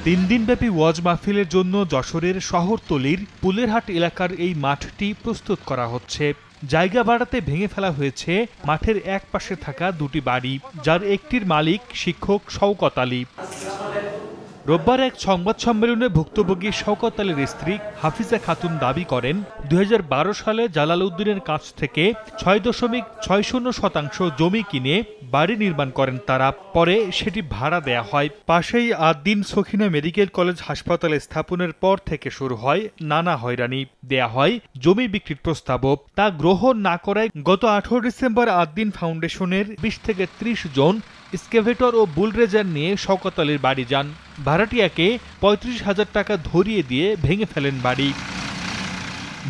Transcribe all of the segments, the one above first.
তিন দিনব্যাপী ওয়াজ মাহফিলের জন্য যশোরের শহরতলির পুলেরহাট এলাকার এই মাঠটি প্রস্তুত করা হচ্ছে। জায়গা বাড়াতে ভেঙে ফেলা হয়েছে মাঠের এক পাশে থাকা দুটি বাড়ি, যার একটির মালিক শিক্ষক শওকত আলী। রোববার এক সংবাদ সম্মেলনে ভুক্তভোগী শওকত আলীর স্ত্রী হাফিজা খাতুন দাবি করেন, ২০১২ সালে জালাল উদ্দিনের কাছ থেকে ৬.৬০% জমি কিনে বাড়ি নির্মাণ করেন তারা। পরে সেটি ভাড়া দেয়া হয়। পাশেই আদ-দ্বীন সখিনা মেডিকেল কলেজ হাসপাতালে স্থাপনের পর থেকে শুরু হয় নানা হয়রানি। দেয়া হয় জমি বিক্রির প্রস্তাবও, তা গ্রহণ না করায় গত ১৮ ডিসেম্বর আদ-দ্বীন ফাউন্ডেশনের ২০ থেকে ৩০ জন স্কেভেটর ও বুলডোজার নিয়ে শওকত আলীর বাড়ি যান। ভাড়াটিয়াকে ৩৫,০০০ টাকা ধরিয়ে দিয়ে ভেঙে ফেলেন বাড়ি।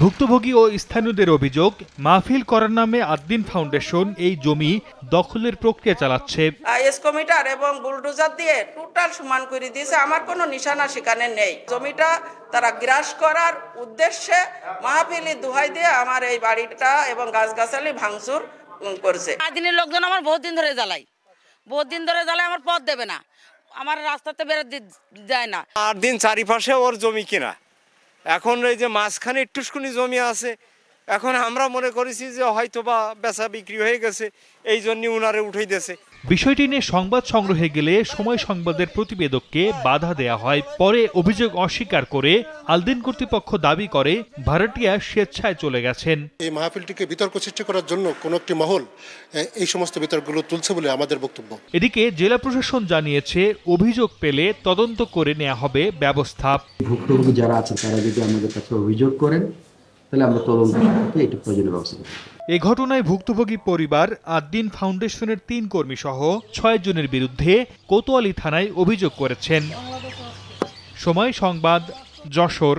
ভুক্তভোগী ও স্থানীয়দের অভিযোগ, মাহফিল করার নামে আদ-দ্বীন ফাউন্ডেশন এই জমি দখলের প্রক্রিয়া চালাচ্ছে। এসকোমিটার এবং বুলডোজার দিয়ে টোটাল সমান করে দিয়েছে, আমার কোনো নিশানা সেখানে নেই। জমিটা তারা গ্রাস করার উদ্দেশ্যে মাহফিলি দোহাই দিয়ে আমার এই বাড়িটা এবং গাছগাছালি ভাঙচুর করছে। আদিনের লোকজন আমার বহুত দিন ধরে জ্বালাই আমার পথ দেবে না, আমার রাস্তাতে বেরোতে যায় না। 8 দিন চারিপাশে ওর জমি কিনা, এখন এই যে মাঝখানে একটুখানি জমি আছে, এখন আমরা মনে করেছি যে হয়তোবা বেচা বিক্রি হয়ে গেছে, এই জন্য উনারে উঠাই দিয়েছে। বিষয়টি নিয়ে সংবাদ সংগ্রহে গেলে সময় সংবাদের প্রতিবেদককে বাধা দেয়া হয়। পরে অভিযোগ অস্বীকার করে আল-দ্বীন কর্তৃপক্ষ দাবি করে ভাড়াটিয়া স্বেচ্ছায় চলে গেছেন। এই মাহফিলটিকে বিতর্ক সৃষ্টি করার জন্য কোন একটি মহল এই সমস্ত বিতর্কগুলো তুলছে বলে আমাদের বক্তব্য। এদিকে জেলা প্রশাসন জানিয়েছে, অভিযোগ পেলে তদন্ত করে নেওয়া হবে ব্যবস্থা। ভুক্তভোগী যারা আছেন তারা যদি আমাদের কাছে অভিযোগ করেন, তাহলে আমরা তদন্ত করে এটা প্রয়োজনীয় ব্যবস্থা করব। এ ঘটনায় ভুক্তভোগী পরিবার আদ-দ্বীন ফাউন্ডেশনের ৩ কর্মী সহ ৬ জনের বিরুদ্ধে কোতোয়ালি থানায় অভিযোগ করেছেন। সময় সংবাদ, যশোর।